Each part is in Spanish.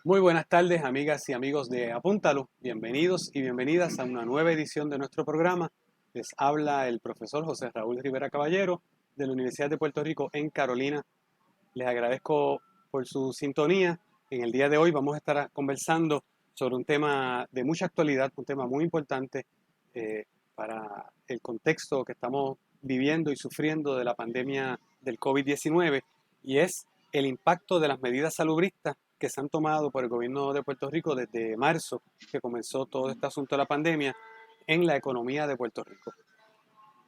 Muy buenas tardes, amigas y amigos de Apúntalo. Bienvenidos y bienvenidas a una nueva edición de nuestro programa. Les habla el profesor José Raúl Rivera Caballero de la Universidad de Puerto Rico en Carolina. Les agradezco por su sintonía. En el día de hoy vamos a estar conversando sobre un tema de mucha actualidad, un tema muy importante eh, para el contexto que estamos viviendo y sufriendo de la pandemia del COVID-19, y es el impacto de las medidas salubristas que se han tomado por el gobierno de Puerto Rico desde marzo, que comenzó todo este asunto de la pandemia, en la economía de Puerto Rico.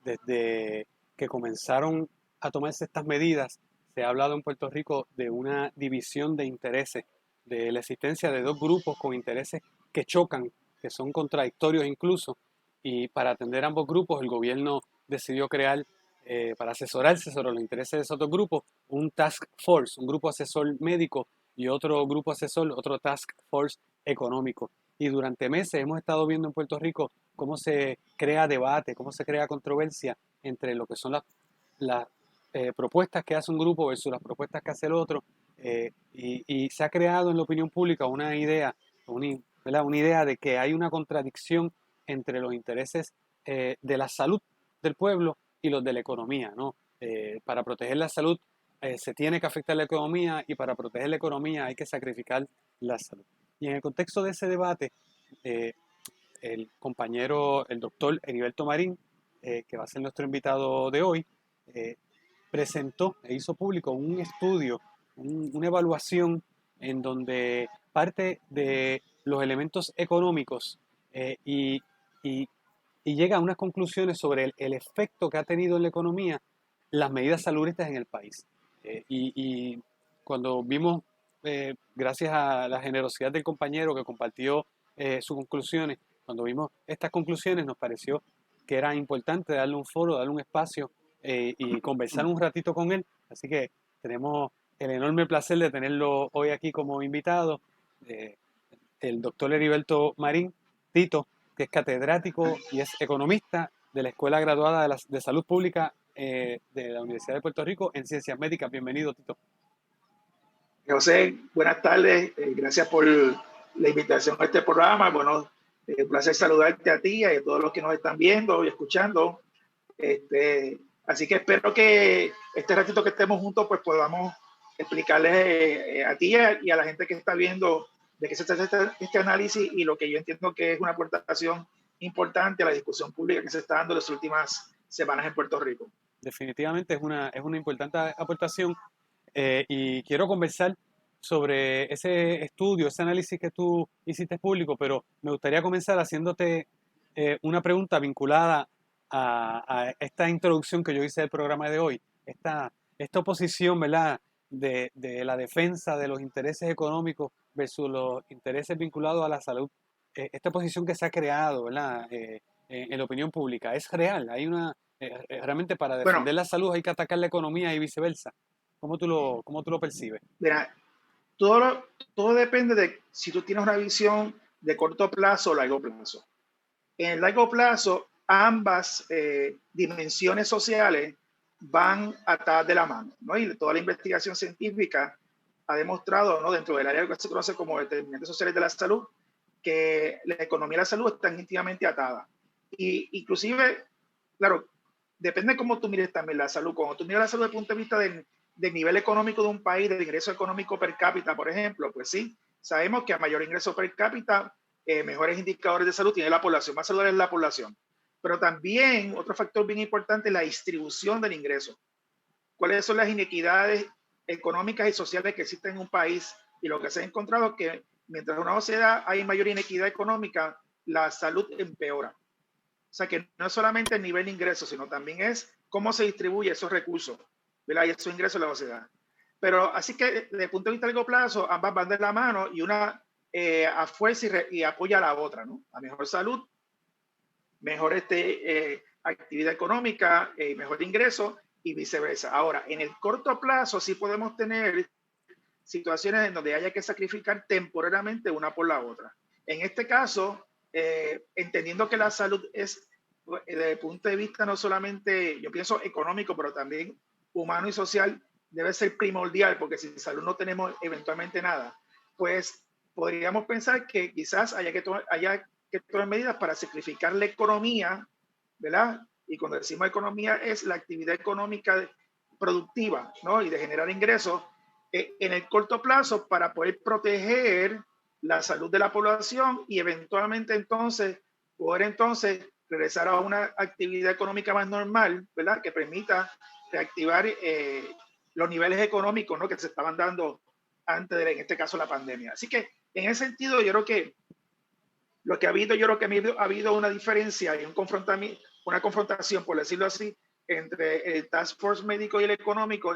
Desde que comenzaron a tomarse estas medidas, se ha hablado en Puerto Rico de una división de intereses, de la existencia de dos grupos con intereses que chocan, que son contradictorios incluso, y para atender a ambos grupos el gobierno decidió crear, para asesorarse sobre los intereses de esos dos grupos, un task force, un grupo asesor médico y otro grupo asesor, otro task force económico. Y durante meses hemos estado viendo en Puerto Rico cómo se crea debate, cómo se crea controversia entre lo que son las propuestas que hace un grupo versus las propuestas que hace el otro, y se ha creado en la opinión pública una idea, una idea de que hay una contradicción entre los intereses de la salud del pueblo y los de la economía, ¿no? Para proteger la salud se tiene que afectar la economía, y para proteger la economía hay que sacrificar la salud. Y en el contexto de ese debate, eh, el compañero, el doctor Heriberto Marín, que va a ser nuestro invitado de hoy, eh, presentó e hizo público un estudio, una evaluación en donde parte de los elementos económicos, y, y, y llega a unas conclusiones sobre el efecto que ha tenido en la economía las medidas salubristas en el país. Y cuando vimos, gracias a la generosidad del compañero que compartió sus conclusiones, cuando vimos estas conclusiones nos pareció que era importante darle un foro, darle un espacio, y conversar un ratito con él. Así que tenemos el enorme placer de tenerlo hoy aquí como invitado, eh, el doctor Heriberto Marín, Tito, que es catedrático y es economista de la Escuela Graduada de Salud Pública de la Universidad de Puerto Rico en Ciencias Médicas. Bienvenido, Tito. José, buenas tardes. Gracias por la invitación a este programa. Bueno, un placer saludarte a ti y a todos los que nos están viendo y escuchando. Así que espero que este ratito que estemos juntos pues podamos explicarles a ti y a la gente que está viendo de qué se trata este análisis y lo que yo entiendo que es una aportación importante a la discusión pública que se está dando en las últimas semanas en Puerto Rico. Definitivamente es una importante aportación, y quiero conversar sobre ese estudio, ese análisis que tú hiciste público, pero me gustaría comenzar haciéndote una pregunta vinculada a esta introducción que yo hice del programa de hoy, esta oposición, ¿verdad?, de la defensa de los intereses económicos versus los intereses vinculados a la salud. Esta oposición que se ha creado, ¿verdad?, en la opinión pública, es real. Realmente para Bueno, defender la salud hay que atacar la economía y viceversa. ¿Cómo tú lo percibes? mira, todo, todo depende de si tú tienes una visión de corto plazo o largo plazo. En el largo plazo, ambas dimensiones sociales van atadas de la mano, ¿no? Y toda la investigación científica ha demostrado, ¿no?, dentro del área que se conoce como determinantes sociales de la salud, que la economía y la salud están íntimamente atadas. Y inclusive, claro, depende de cómo tú mires también la salud. Cuando tú miras la salud desde el punto de vista del nivel económico de un país, del ingreso económico per cápita, por ejemplo, pues sí, sabemos que a mayor ingreso per cápita, mejores indicadores de salud tiene la población, más saludable es la población. Pero también otro factor bien importante es la distribución del ingreso. ¿Cuáles son las inequidades económicas y sociales que existen en un país? Y lo que se ha encontrado es que mientras en una sociedad hay mayor inequidad económica, la salud empeora. O sea que no es solamente el nivel de ingresos, sino también es cómo se distribuye esos recursos, ¿verdad? Y esos ingresos en la sociedad. Pero así que desde el punto de vista de largo plazo, ambas van de la mano y una afuerza y apoya a la otra, ¿no? A mejor salud, mejor actividad económica, mejor ingreso y viceversa. Ahora, en el corto plazo sí podemos tener situaciones en donde haya que sacrificar temporariamente una por la otra. En este caso, entendiendo que la salud es, desde el punto de vista no solamente, yo pienso económico, pero también humano y social, debe ser primordial, porque sin salud no tenemos eventualmente nada. Pues podríamos pensar que quizás haya que tomar medidas para sacrificar la economía, ¿verdad? Y cuando decimos economía es la actividad económica productiva, ¿no? Y de generar ingresos en el corto plazo para poder proteger la salud de la población y eventualmente entonces poder entonces regresar a una actividad económica más normal, ¿verdad? Que permita reactivar los niveles económicos, ¿no? Que se estaban dando antes de, en este caso, la pandemia. Así que en ese sentido, yo creo que lo que ha habido, yo creo que ha habido una diferencia y una confrontación, por decirlo así, entre el Task Force médico y el económico,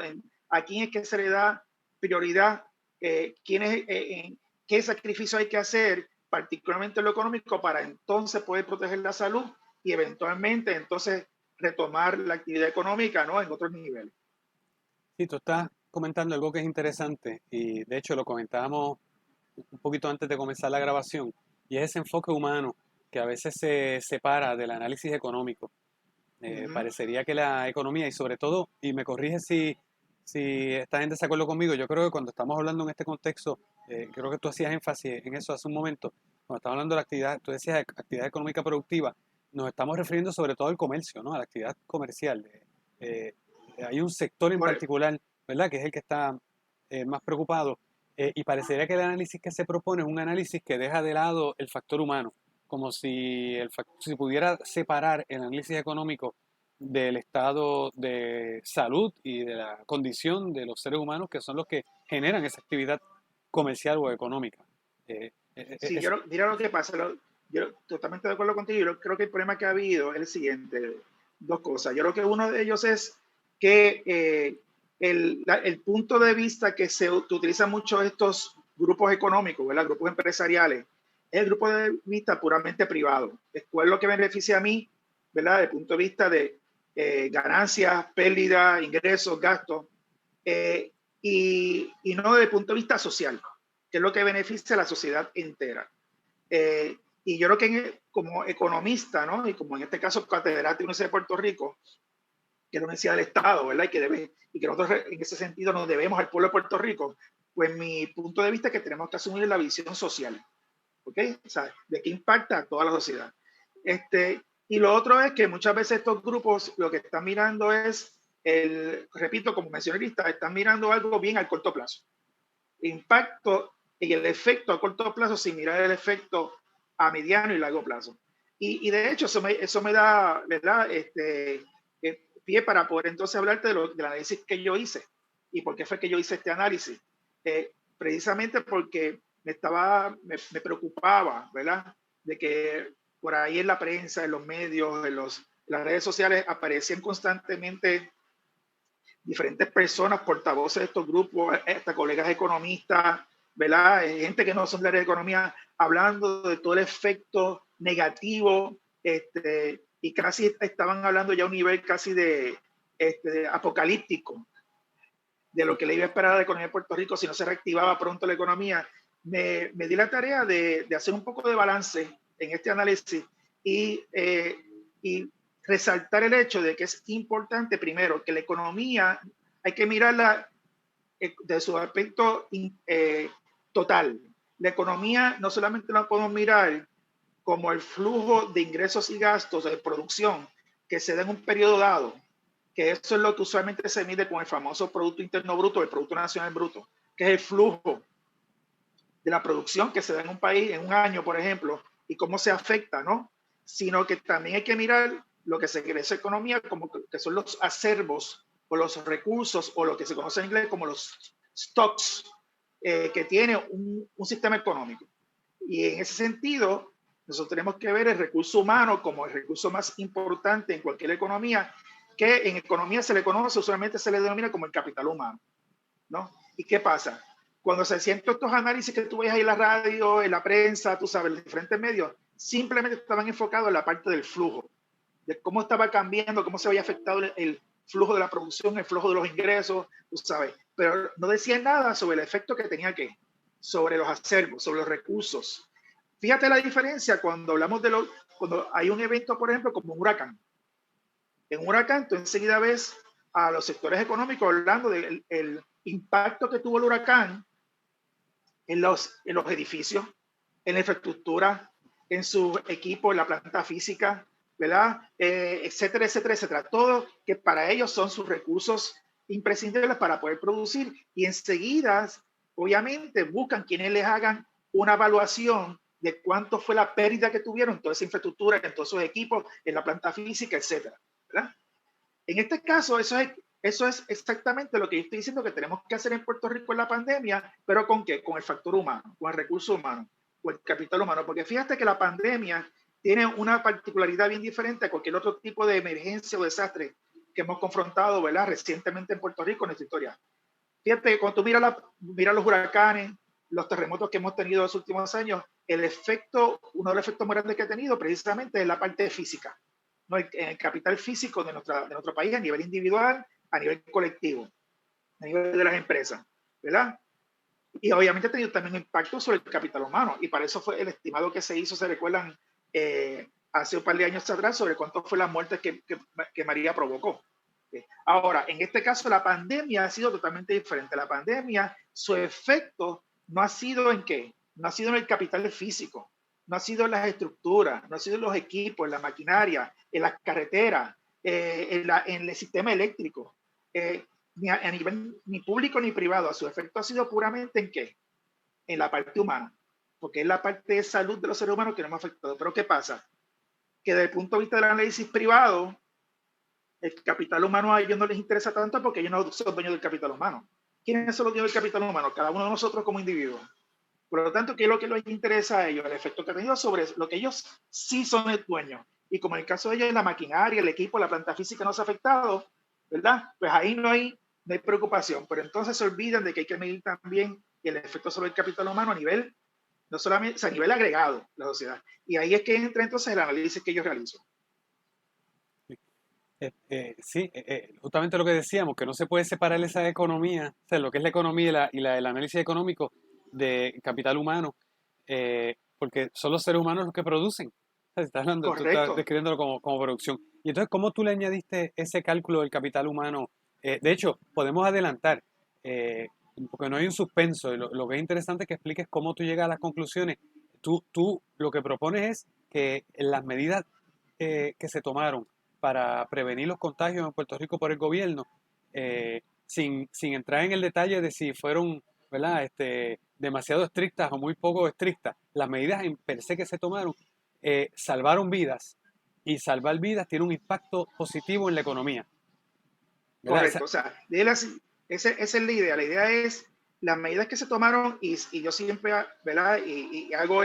a quién es que se le da prioridad, qué sacrificio hay que hacer, particularmente en lo económico, para entonces poder proteger la salud y eventualmente entonces retomar la actividad económica, ¿no? En otros niveles. Sí, tú estás comentando algo que es interesante y de hecho lo comentábamos un poquito antes de comenzar la grabación y es ese enfoque humano que a veces se separa del análisis económico. Parecería que la economía y sobre todo, y me corrige si estás en desacuerdo conmigo, yo creo que cuando estamos hablando en este contexto, creo que tú hacías énfasis en eso hace un momento, cuando estamos hablando de la actividad, tú decías actividad económica productiva, nos estamos refiriendo sobre todo al comercio, ¿no? A la actividad comercial. Eh, Hay un sector en Por, particular, ¿verdad? Que es el que está más preocupado y parecería que el análisis que se propone es un análisis que deja de lado el factor humano como si, si pudiera separar el análisis económico del estado de salud y de la condición de los seres humanos que son los que generan esa actividad comercial o económica. Eh, Sí, eso, mira lo que pasa. Yo totalmente de acuerdo contigo. Yo creo que el problema que ha habido es el siguiente: dos cosas. Yo creo que uno de ellos es que el punto de vista que se utiliza mucho estos grupos económicos, ¿verdad? Grupos empresariales, es el grupo de vista puramente privado. ¿Cuál es lo que me beneficia a mí, ¿verdad? Desde el punto de vista de ganancias, pérdidas, ingresos, gastos, eh, y no desde el punto de vista social, que es lo que beneficia a la sociedad entera. Y yo creo que como economista, ¿no? Y como en este caso catedrático de la Universidad de Puerto Rico, que es la Universidad del Estado, ¿verdad? Y que nosotros en ese sentido nos debemos al pueblo de Puerto Rico, pues mi punto de vista es que tenemos que asumir la visión social, ¿ok? O sea, de qué impacta a toda la sociedad. Y lo otro es que muchas veces estos grupos lo que están mirando es, repito, como mencioné, están mirando algo bien al corto plazo. Impacto y el efecto a corto plazo sin mirar el efecto a mediano y largo plazo. Y de hecho eso me da, ¿verdad? Pie para poder entonces hablarte del análisis que yo hice y por qué fue que yo hice este análisis. Precisamente porque me preocupaba, ¿verdad? De que por ahí en la prensa, en los medios, en las redes sociales aparecían constantemente diferentes personas, portavoces de estos grupos, hasta colegas economistas, ¿verdad? Gente que no son de la economía, hablando de todo el efecto negativo, y casi estaban hablando ya a un nivel casi de apocalíptico, de lo que le iba a esperar a la economía de Puerto Rico si no se reactivaba pronto la economía. Me di la tarea de hacer un poco de balance en este análisis y resaltar el hecho de que es importante, primero, que la economía hay que mirarla de su aspecto total. La economía no solamente la podemos mirar como el flujo de ingresos y gastos de producción que se da en un periodo dado, que eso es lo que usualmente se mide con el famoso Producto Interno Bruto, el Producto Nacional Bruto, que es el flujo de la producción que se da en un país en un año, por ejemplo, y cómo se afecta, ¿no? Sino que también hay que mirar lo que se cree esa economía, como que son los acervos o los recursos o lo que se conoce en inglés como los stocks que tiene un sistema económico. Y en ese sentido, nosotros tenemos que ver el recurso humano como el recurso más importante en cualquier economía, que en economía se le conoce, usualmente se le denomina como el capital humano, ¿no? ¿Y qué pasa? Cuando se hacían estos análisis que tú ves ahí en la radio, en la prensa, tú sabes, en los diferentes medios, simplemente estaban enfocados en la parte del flujo, de cómo estaba cambiando, cómo se había afectado el flujo de la producción, el flujo de los ingresos, tú sabes, pero no decían nada sobre el efecto que tenía sobre los acervos, sobre los recursos. Fíjate la diferencia cuando hablamos cuando hay un evento, por ejemplo, como un huracán. En un huracán, tú enseguida ves a los sectores económicos hablando del impacto que tuvo el huracán en los edificios, en la infraestructura, en su equipo, en la planta física, ¿verdad? Etcétera, etcétera, etcétera. Todo que para ellos son sus recursos imprescindibles para poder producir y enseguida, obviamente, buscan quienes les hagan una evaluación de cuánto fue la pérdida que tuvieron en toda esa infraestructura, en todos sus equipos, en la planta física, etcétera, ¿verdad? En este caso, eso es exactamente lo que yo estoy diciendo que tenemos que hacer en Puerto Rico en la pandemia, pero ¿con qué? Con el factor humano, con el recurso humano, con el capital humano, porque fíjate que la pandemia tiene una particularidad bien diferente a cualquier otro tipo de emergencia o desastre que hemos confrontado, ¿verdad? Recientemente en Puerto Rico en nuestra historia. Fíjate que cuando tú miras los huracanes, los terremotos que hemos tenido en los últimos años, uno de los efectos más grandes que ha tenido precisamente es la parte física, ¿no? El capital físico de nuestro país a nivel individual, a nivel colectivo, a nivel de las empresas, ¿verdad? Y obviamente ha tenido también impacto sobre el capital humano, y para eso fue el estimado que se hizo, se recuerdan, hace un par de años atrás, sobre cuánto fue las muertes que María provocó. Ahora, en este caso, la pandemia ha sido totalmente diferente. La pandemia, su efecto no ha sido en qué, no ha sido en el capital físico, no ha sido en las estructuras, no ha sido en los equipos, en la maquinaria, en las carreteras, en el sistema eléctrico, a nivel ni público ni privado. Su efecto ha sido puramente en qué, en la parte humana, porque es la parte de salud de los seres humanos que no hemos afectado. Pero ¿qué pasa? Que desde el punto de vista del análisis privado, el capital humano a ellos no les interesa tanto porque ellos no son dueños del capital humano. ¿Quiénes son los dueños del capital humano? Cada uno de nosotros como individuos. Por lo tanto, ¿qué es lo que les interesa a ellos? El efecto que ha tenido sobre lo que ellos sí son el dueño. Y como en el caso de ellos, la maquinaria, el equipo, la planta física no se ha afectado, ¿verdad? Pues ahí no hay preocupación. Pero entonces se olvidan de que hay que medir también el efecto sobre el capital humano a nivel, no solamente, o sea, a nivel agregado de la sociedad. Y ahí es que entra entonces el análisis que ellos realizan. Sí, justamente lo que decíamos, que no se puede separar esa economía, o sea, lo que es la economía el análisis económico de capital humano, porque son los seres humanos los que producen. O sea, tú estás Correcto. describiéndolo como producción. Y entonces, ¿cómo tú le añadiste ese cálculo del capital humano? De hecho, podemos adelantar, porque no hay un suspenso. Y lo que es interesante es que expliques cómo tú llegas a las conclusiones. Tú lo que propones es que las medidas que se tomaron para prevenir los contagios en Puerto Rico por el gobierno, sin entrar en el detalle de si fueron, ¿verdad? Demasiado estrictas o muy poco estrictas. Las medidas en per se que se tomaron salvaron vidas, y salvar vidas tiene un impacto positivo en la economía, ¿verdad? Correcto, o sea, esa es la idea. La idea es las medidas que se tomaron y yo siempre, ¿verdad? Y hago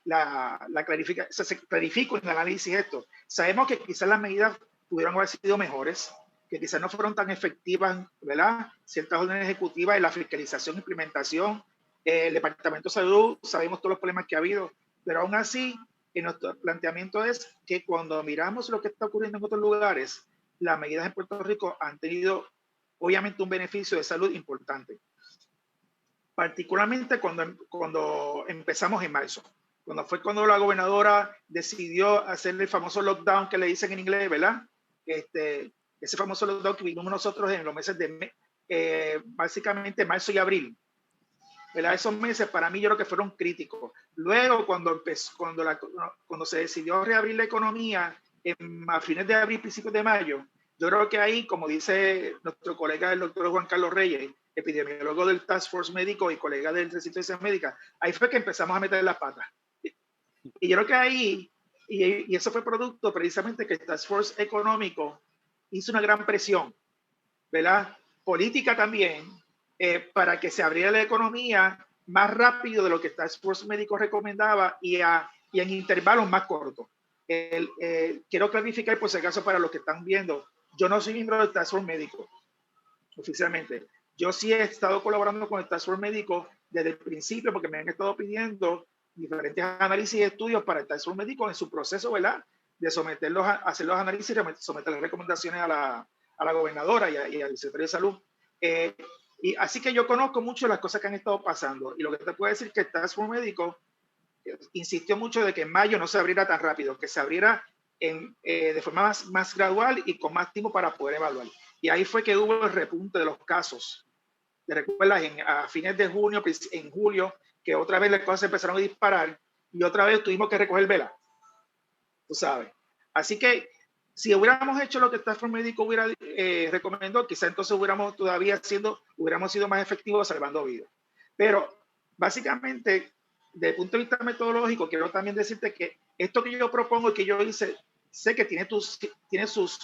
la clarificación, o sea, se clarifico en el análisis esto. Sabemos que quizás las medidas pudieron haber sido mejores, que quizás no fueron tan efectivas, ¿verdad? Ciertas órdenes ejecutivas y la fiscalización, implementación, el Departamento de Salud, sabemos todos los problemas que ha habido, pero aún así, en nuestro planteamiento es que cuando miramos lo que está ocurriendo en otros lugares, las medidas en Puerto Rico han tenido obviamente un beneficio de salud importante, particularmente cuando empezamos en marzo, cuando la gobernadora decidió hacer el famoso lockdown que le dicen en inglés, ¿verdad? Ese famoso lockdown que vivimos nosotros en los meses de básicamente marzo y abril, ¿verdad? Esos meses para mí yo creo que fueron críticos. Luego, cuando se decidió reabrir la economía a fines de abril, principios de mayo, yo creo que ahí, como dice nuestro colega el doctor Juan Carlos Reyes, epidemiólogo del Task Force Médico y colega del Recinto de Ciencias Médicas, ahí fue que empezamos a meter las patas. Y yo creo que ahí, y eso fue producto precisamente que el Task Force Económico hizo una gran presión, ¿verdad? Política también, para que se abriera la economía más rápido de lo que el Task Force Médico recomendaba y en intervalos más cortos. Quiero clarificar por si acaso para los que están viendo, yo no soy miembro del Task Force Médico oficialmente. Yo sí he estado colaborando con el Task Force Médico desde el principio porque me han estado pidiendo diferentes análisis y estudios para el Task Force Médico en su proceso, ¿verdad? De someterlos hacer los análisis y someter las recomendaciones a la gobernadora y al secretario de Salud. Y así que yo conozco mucho las cosas que han estado pasando. Y lo que te puedo decir es que el Task Force Médico insistió mucho de que en mayo no se abriera tan rápido, que se abriera de forma más gradual y con más tiempo para poder evaluar. Y ahí fue que hubo el repunte de los casos ¿te recuerdas? A fines de junio, en julio, que otra vez las cosas empezaron a disparar y otra vez tuvimos que recoger vela, tú sabes. Así que si hubiéramos hecho lo que Stafford Médico hubiera recomendado, quizá entonces hubiéramos sido más efectivos salvando vidas. Pero básicamente, desde el punto de vista metodológico, quiero también decirte que esto que yo propongo y que yo hice, sé que tiene sus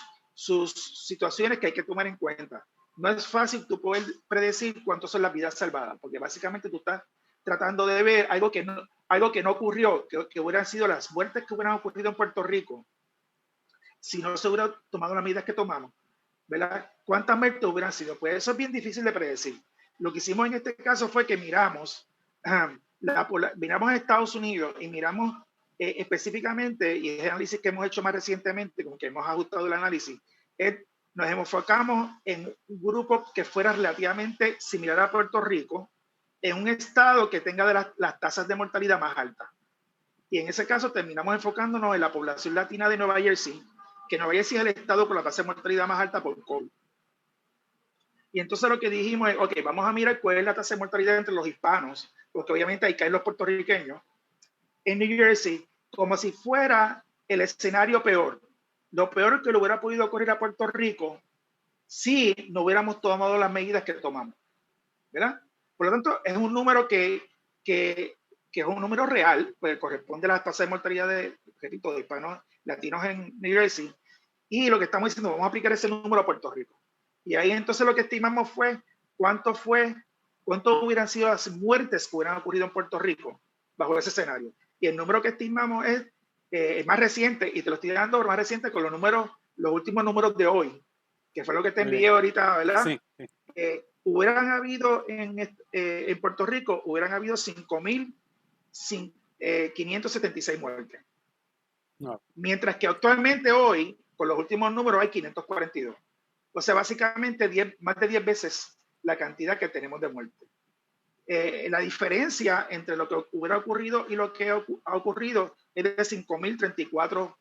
situaciones que hay que tomar en cuenta. No es fácil tú poder predecir cuántas son las vidas salvadas, porque básicamente tú estás tratando de ver algo que no ocurrió, que hubieran sido las muertes que hubieran ocurrido en Puerto Rico si no se hubiera tomado las medidas que tomamos, ¿verdad? ¿Cuántas muertes hubieran sido? Pues eso es bien difícil de predecir. Lo que hicimos en este caso fue que miramos a Estados Unidos y miramos específicamente, y es el análisis que hemos hecho más recientemente, con que hemos ajustado el análisis, nos enfocamos en un grupo que fuera relativamente similar a Puerto Rico, en un estado que tenga las tasas de mortalidad más altas. Y en ese caso terminamos enfocándonos en la población latina de Nueva Jersey, que Nueva Jersey es el estado con la tasa de mortalidad más alta por COVID. Y entonces lo que dijimos es, ok, vamos a mirar cuál es la tasa de mortalidad entre los hispanos, porque obviamente ahí caen los puertorriqueños, en New Jersey, como si fuera el escenario peor. Lo peor que le hubiera podido ocurrir a Puerto Rico si no hubiéramos tomado las medidas que tomamos, ¿verdad? Por lo tanto, es un número que es un número real, pues corresponde a la tasa de mortalidad de hispanos latinos en New Jersey, y lo que estamos diciendo, vamos a aplicar ese número a Puerto Rico. Y ahí entonces lo que estimamos fue cuánto hubieran sido las muertes que hubieran ocurrido en Puerto Rico bajo ese escenario. Y el número que estimamos es el más reciente, y te lo estoy dando más reciente con los últimos números de hoy, que fue lo que te envié ahorita, ¿verdad? Sí, sí. Hubieran habido en Puerto Rico, hubieran habido 5.576 muertes. No. Mientras que actualmente hoy, con los últimos números, hay 542. O sea, básicamente más de 10 veces la cantidad que tenemos de muertes. La diferencia entre lo que hubiera ocurrido y lo que ha ocurrido es de 5.034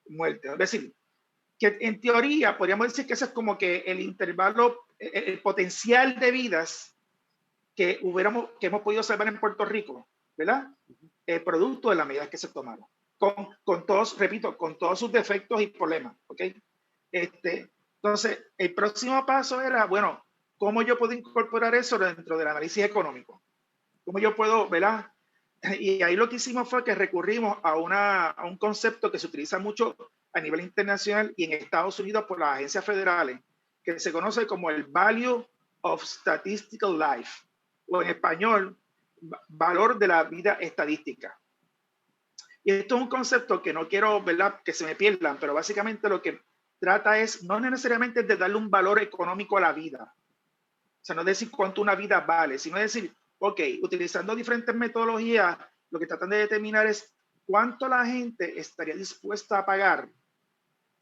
muertes. Es decir, que en teoría podríamos decir que ese es como que el intervalo, el potencial de vidas que hemos podido salvar en Puerto Rico, ¿verdad? Producto de las medidas que se tomaron. Con todos, repito, con todos sus defectos y problemas, ¿ok? Entonces, el próximo paso era, bueno, ¿cómo yo puedo incorporar eso dentro del análisis económico? ¿Cómo yo puedo, verdad? Y ahí lo que hicimos fue que recurrimos a un concepto que se utiliza mucho a nivel internacional y en Estados Unidos por las agencias federales, que se conoce como el Value of Statistical Life, o en español, valor de la vida estadística. Y esto es un concepto que no quiero, ¿verdad?, que se me pierdan, pero básicamente lo que trata es no necesariamente de darle un valor económico a la vida, o sea, no decir cuánto una vida vale, sino decir, ok, utilizando diferentes metodologías, lo que tratan de determinar es cuánto la gente estaría dispuesta a pagar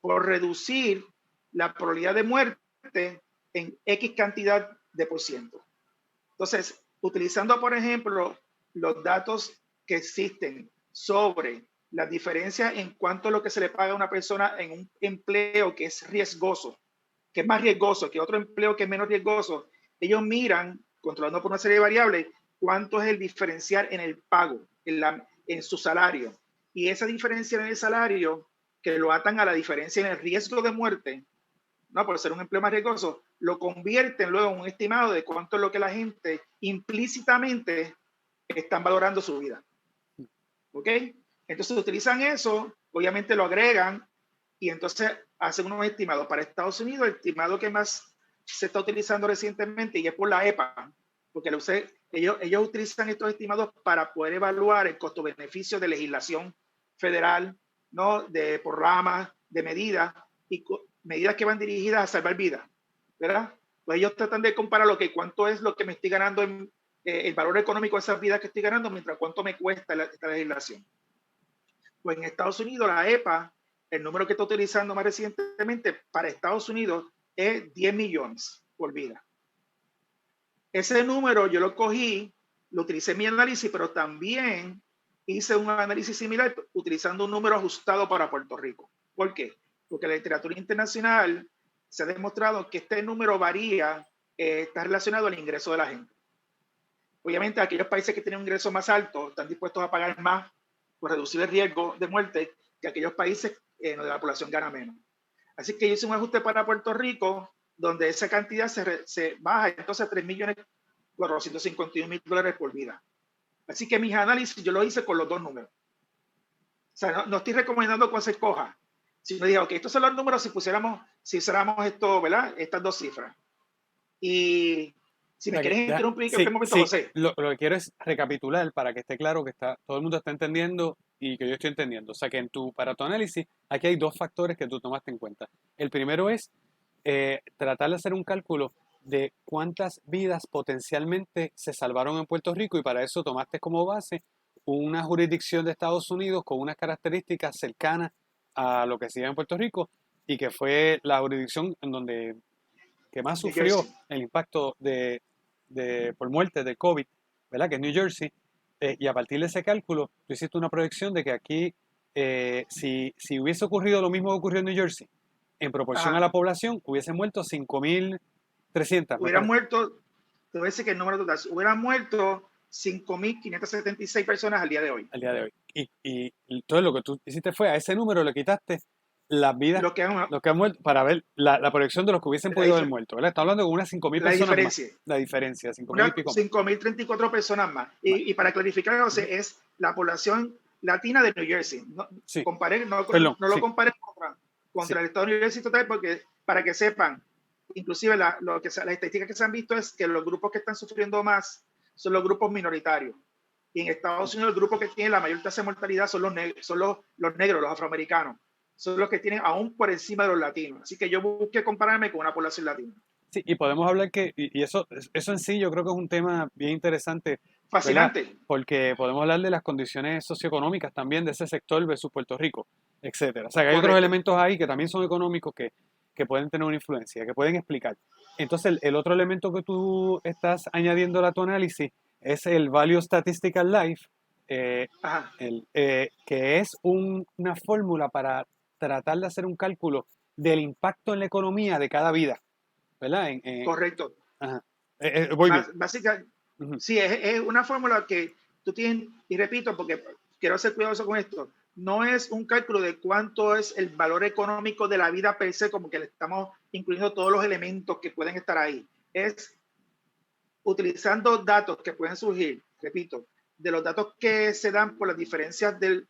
por reducir la probabilidad de muerte en X cantidad de por ciento. Entonces, utilizando, por ejemplo, los datos que existen sobre la diferencia en cuanto a lo que se le paga a una persona en un empleo que es riesgoso, que es más riesgoso que otro empleo que es menos riesgoso, ellos miran, controlando por una serie de variables, cuánto es el diferencial en el pago, en su salario. Y esa diferencia en el salario, que lo atan a la diferencia en el riesgo de muerte, ¿no?, por ser un empleo más riesgoso, lo convierten luego en un estimado de cuánto es lo que la gente implícitamente están valorando su vida. ¿Ok? Entonces utilizan eso, obviamente lo agregan y entonces hacen unos estimados. Para Estados Unidos, el estimado que más se está utilizando recientemente y es por la EPA, porque ellos utilizan estos estimados para poder evaluar el costo-beneficio de legislación federal, ¿no?, de programas, de medidas y medidas que van dirigidas a salvar vidas, ¿verdad? Pues ellos tratan de comparar cuánto es lo que me estoy ganando el valor económico de esas vidas que estoy ganando, mientras cuánto me cuesta esta legislación. Pues en Estados Unidos, la EPA, el número que está utilizando más recientemente para Estados Unidos es 10 millones por vida. Ese número yo lo cogí, lo utilicé en mi análisis, pero también hice un análisis similar utilizando un número ajustado para Puerto Rico. ¿Por qué? Porque la literatura internacional se ha demostrado que este número varía está relacionado al ingreso de la gente. Obviamente, aquellos países que tienen un ingreso más alto están dispuestos a pagar más por reducir el riesgo de muerte que aquellos países donde la población gana menos. Así que yo hice un ajuste para Puerto Rico, donde esa cantidad se baja entonces a $3.451.000 por vida. Así que mis análisis yo lo hice con los dos números. O sea, no estoy recomendando cuál se escoja, sino dije, ok, estos son los números si usáramos esto, ¿verdad? Estas dos cifras. Y si me quieres interrumpir en este momento, José. Lo que quiero es recapitular para que esté claro que todo el mundo está entendiendo y que yo estoy entendiendo. O sea, que para tu análisis, aquí hay dos factores que tú tomaste en cuenta. El primero es tratar de hacer un cálculo de cuántas vidas potencialmente se salvaron en Puerto Rico, y para eso tomaste como base una jurisdicción de Estados Unidos con unas características cercanas a lo que se llama en Puerto Rico, y que fue la jurisdicción en donde que más sufrió el impacto por muerte de COVID, ¿verdad? Que es New Jersey. Y a partir de ese cálculo, tú hiciste una proyección de que aquí, si hubiese ocurrido lo mismo que ocurrió en New Jersey, en proporción a la población, hubiesen muerto 5.300. Hubieran muerto, te voy a decir que el número total, hubieran muerto 5.576 personas al día de hoy. Al día de hoy. Y entonces lo que tú hiciste fue, a ese número le quitaste las vidas, los que han muerto, para ver la proyección de los que hubiesen podido haber muerto, ¿verdad? Está hablando de unas 5.000 personas más. La diferencia, 5.000 y pico. 5.034 personas más. Y para clarificar, José, es la población latina de New Jersey. No, sí. lo comparen contra el estado de New Jersey total, porque para que sepan, inclusive las estadísticas que se han visto es que los grupos que están sufriendo más son los grupos minoritarios. Y en Estados Unidos el grupo que tiene la mayor tasa de mortalidad son los negros, los afroamericanos. Son los que tienen aún por encima de los latinos. Así que yo busqué compararme con una población latina. Sí, y podemos hablar y eso en sí yo creo que es un tema bien interesante. Fascinante. ¿Verdad? Porque podemos hablar de las condiciones socioeconómicas también de ese sector versus Puerto Rico, etcétera. O sea, que hay otros elementos ahí que también son económicos que pueden tener una influencia, que pueden explicar. Entonces, el otro elemento que tú estás añadiendo a tu análisis es el Value Statistical Life, que es una fórmula para tratar de hacer un cálculo del impacto en la economía de cada vida, ¿verdad? Correcto. Ajá. Básicamente, sí, es una fórmula que tú tienes, y repito, porque quiero ser cuidadoso con esto, no es un cálculo de cuánto es el valor económico de la vida per se, como que le estamos incluyendo todos los elementos que pueden estar ahí. Es utilizando datos que pueden surgir, repito, de los datos que se dan por las diferencias del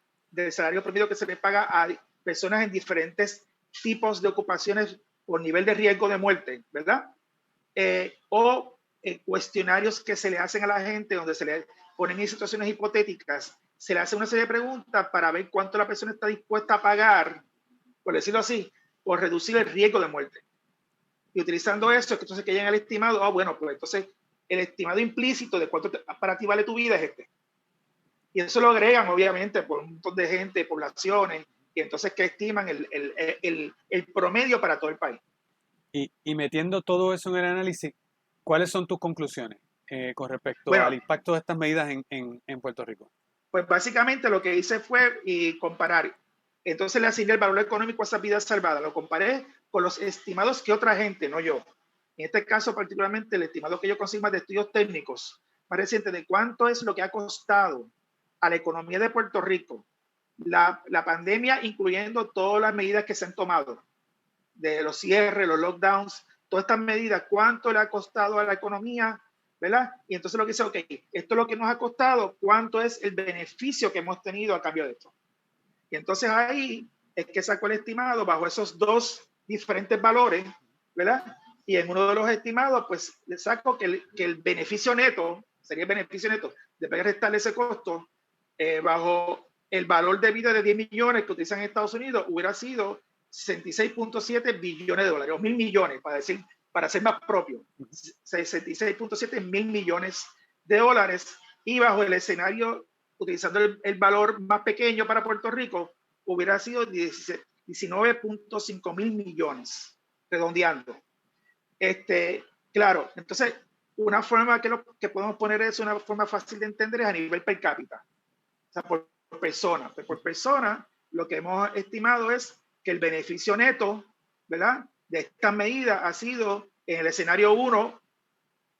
salario promedio que se le paga a personas en diferentes tipos de ocupaciones por nivel de riesgo de muerte, ¿verdad? O cuestionarios que se le hacen a la gente donde se le ponen en situaciones hipotéticas, se le hace una serie de preguntas para ver cuánto la persona está dispuesta a pagar, por decirlo así, por reducir el riesgo de muerte. Y utilizando eso, que entonces que lleguen al estimado, bueno, pues entonces el estimado implícito de cuánto para ti vale tu vida es este. Y eso lo agregan, obviamente, por un montón de gente, poblaciones, y entonces que estiman el promedio para todo el país. Y metiendo todo eso en el análisis, ¿cuáles son tus conclusiones con respecto al impacto de estas medidas en Puerto Rico? Pues básicamente lo que hice fue comparar. Entonces le asigné el valor económico a esas vidas salvadas. Lo comparé con los estimados que otra gente, no yo. En este caso particularmente el estimado que yo consigo de estudios técnicos más recientes de cuánto es lo que ha costado a la economía de Puerto Rico la pandemia, incluyendo todas las medidas que se han tomado, de los cierres, los lockdowns, todas estas medidas, cuánto le ha costado a la economía, ¿verdad? Y entonces lo que dice, ok, esto es lo que nos ha costado, cuánto es el beneficio que hemos tenido a cambio de esto. Y entonces ahí es que sacó el estimado bajo esos dos diferentes valores, ¿verdad? Y en uno de los estimados, pues le saco que el beneficio neto, sería el beneficio neto, después de restarle ese costo, bajo el valor de vida de 10 millones que utilizan en Estados Unidos, hubiera sido 66.7 billones de dólares, o 1.000 millones, para ser más propio, 66.7 mil millones de dólares, y bajo el escenario, utilizando el valor más pequeño para Puerto Rico, hubiera sido 19.5 mil millones, redondeando. Claro, entonces, una forma que podemos poner es una forma fácil de entender es a nivel per cápita, o sea, por persona. Por persona, lo que hemos estimado es que el beneficio neto, ¿verdad?, de esta medida ha sido, en el escenario 1,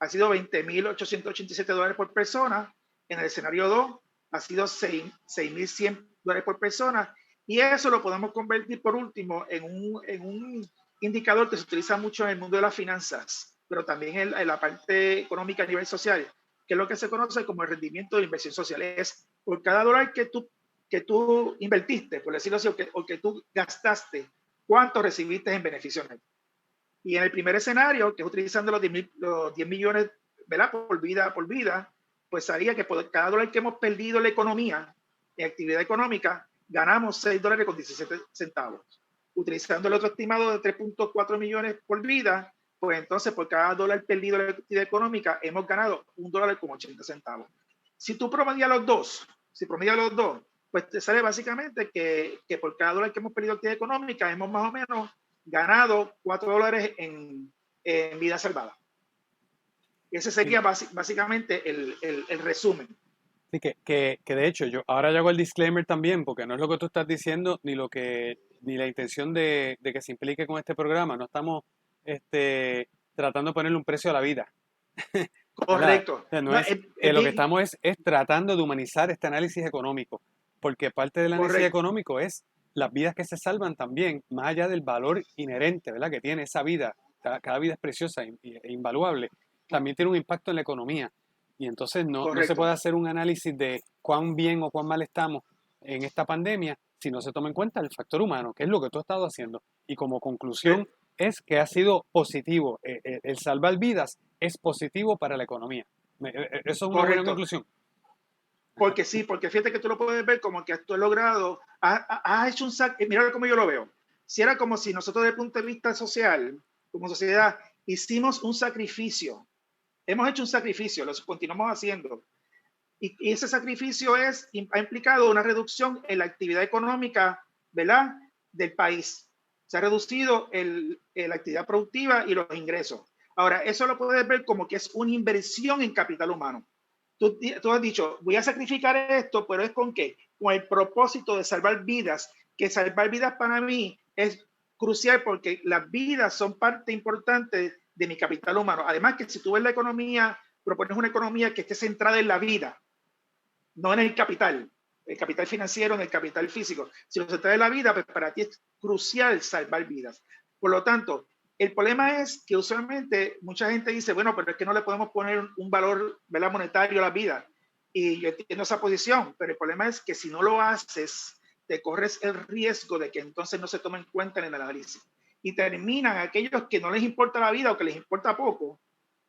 ha sido $20,887 por persona. En el escenario 2 ha sido $6,100 por persona. Y eso lo podemos convertir, por último, en un indicador que se utiliza mucho en el mundo de las finanzas, pero también en la parte económica a nivel social, que es lo que se conoce como el rendimiento de inversión social. Es por cada dólar que tú invertiste, por decirlo así, o que tú gastaste, ¿cuánto recibiste en beneficios netos? Y en el primer escenario, que es utilizando los 10 millones, ¿verdad? Por vida, pues haría que por cada dólar que hemos perdido en la economía, en actividad económica, ganamos $6.17. Utilizando el otro estimado de 3.4 millones por vida, pues entonces por cada dólar perdido en la actividad económica, hemos ganado $1.80. Si tú promedias los dos, pues te sale básicamente que por cada dólar que hemos perdido en actividad económica, hemos más o menos ganado $4 en vida salvada. Ese sería básicamente el resumen. Sí, que de hecho, ahora yo hago el disclaimer también, porque no es lo que tú estás diciendo, ni la intención de que se implique con este programa. No estamos tratando de ponerle un precio a la vida. Correcto. O sea, lo que estamos es tratando de humanizar este análisis económico, porque parte del análisis económico es las vidas que se salvan también, más allá del valor inherente, ¿verdad?, que tiene esa vida. Cada vida es preciosa e invaluable. También tiene un impacto en la economía. Y entonces no se puede hacer un análisis de cuán bien o cuán mal estamos en esta pandemia si no se toma en cuenta el factor humano, que es lo que tú has estado haciendo. Y como conclusión es que ha sido positivo. El salvar vidas es positivo para la economía. Eso es una buena conclusión. Porque sí, porque fíjate que tú lo puedes ver como que tú has logrado, has hecho un sacrificio. Mira cómo yo lo veo. Si era como si nosotros desde el punto de vista social, como sociedad, hicimos un sacrificio. Hemos hecho un sacrificio, lo continuamos haciendo. Y ese sacrificio ha implicado una reducción en la actividad económica, ¿verdad?, del país. Se ha reducido la actividad productiva y los ingresos. Ahora, eso lo puedes ver como que es una inversión en capital humano. Tú has dicho, voy a sacrificar esto, pero ¿es con qué? Con el propósito de salvar vidas, que salvar vidas para mí es crucial porque las vidas son parte importante de mi capital humano. Además que si tú ves la economía, propones una economía que esté centrada en la vida, no en el capital financiero, en el capital físico. Si lo centrada en la vida, pues para ti es crucial salvar vidas. Por lo tanto, el problema es que usualmente mucha gente dice, bueno, pero es que no le podemos poner un valor, ¿verdad?, monetario a la vida. Y yo entiendo esa posición, pero el problema es que si no lo haces, te corres el riesgo de que entonces no se tome en cuenta en el análisis. Y terminan aquellos que no les importa la vida o que les importa poco,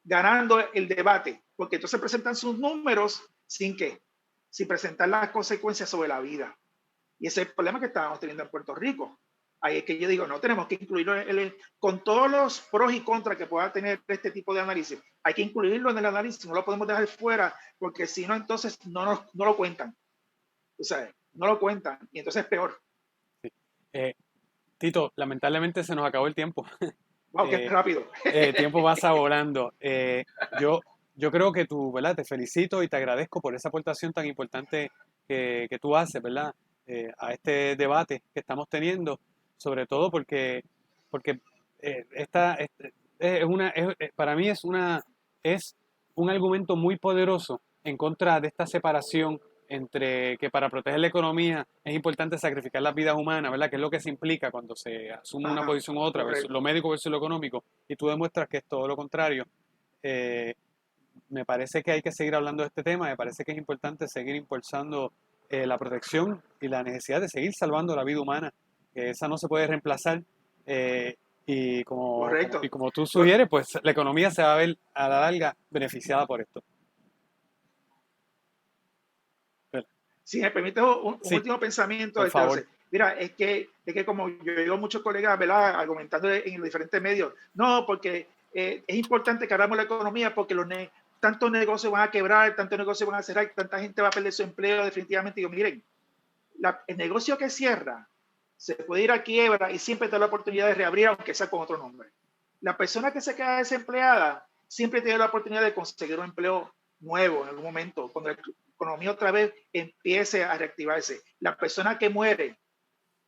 ganando el debate, porque entonces presentan sus números sin presentar las consecuencias sobre la vida. Y ese es el problema que estábamos teniendo en Puerto Rico. Ahí es que yo digo, no, tenemos que incluirlo con todos los pros y contras que pueda tener este tipo de análisis. Hay que incluirlo en el análisis, no lo podemos dejar fuera, porque si no, entonces no lo cuentan. O sea, no lo cuentan, y entonces es peor. Sí. Tito, lamentablemente se nos acabó el tiempo. Wow, qué rápido. El tiempo pasa volando. Yo creo que tú, ¿verdad? Te felicito y te agradezco por esa aportación tan importante que tú haces, ¿verdad? A este debate que estamos teniendo, sobre todo porque para mí es un argumento muy poderoso en contra de esta separación entre que para proteger la economía es importante sacrificar las vidas humanas, ¿verdad? Que es lo que se implica cuando se asume una posición u otra, lo médico versus lo económico, y tú demuestras que es todo lo contrario. Me parece que hay que seguir hablando de este tema, me parece que es importante seguir impulsando la protección y la necesidad de seguir salvando la vida humana, que esa no se puede reemplazar. Y como tú sugieres, pues la economía se va a ver a la larga beneficiada por esto. Si me permite un último pensamiento, por favor. Mira, es que como yo digo muchos colegas, ¿verdad?, argumentando en los diferentes medios, no, porque es importante que hablamos de la economía porque tantos negocios van a quebrar, tantos negocios van a cerrar, tanta gente va a perder su empleo definitivamente. Digo, miren, el negocio que cierra se puede ir a quiebra y siempre te da la oportunidad de reabrir, aunque sea con otro nombre. La persona que se queda desempleada siempre tiene la oportunidad de conseguir un empleo nuevo en algún momento, cuando la economía otra vez empiece a reactivarse. La persona que muere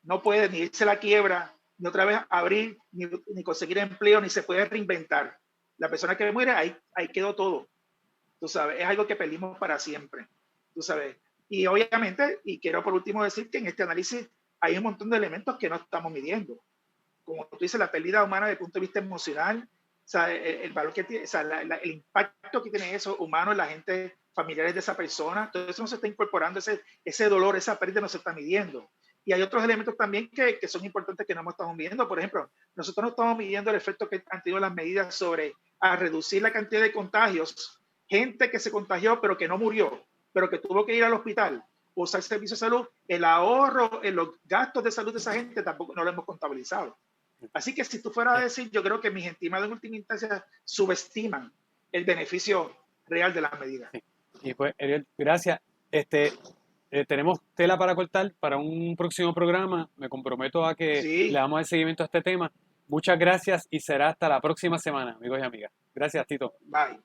no puede ni irse a la quiebra, ni otra vez abrir, ni conseguir empleo, ni se puede reinventar. La persona que muere, ahí quedó todo. Tú sabes, es algo que perdimos para siempre. Tú sabes. Y obviamente, y quiero por último decir que en este análisis hay un montón de elementos que no estamos midiendo. Como tú dices, la pérdida humana desde el punto de vista emocional, o sea, el valor que tiene, o sea, el impacto que tiene eso humano en la gente, familiares de esa persona, todo eso no se está incorporando, ese dolor, esa pérdida no se está midiendo. Y hay otros elementos también que son importantes que no estamos midiendo. Por ejemplo, nosotros no estamos midiendo el efecto que han tenido las medidas sobre a reducir la cantidad de contagios, gente que se contagió pero que no murió, pero que tuvo que ir al hospital, usar servicio de salud, el ahorro en los gastos de salud de esa gente tampoco no lo hemos contabilizado. Así que si tú fueras a decir, yo creo que mis estimados en última instancia subestiman el beneficio real de las medidas. Sí. Y pues, Ariel, gracias. Tenemos tela para cortar para un próximo programa. Me comprometo a que Sí, le damos el seguimiento a este tema. Muchas gracias y será hasta la próxima semana, amigos y amigas. Gracias, Tito. bye.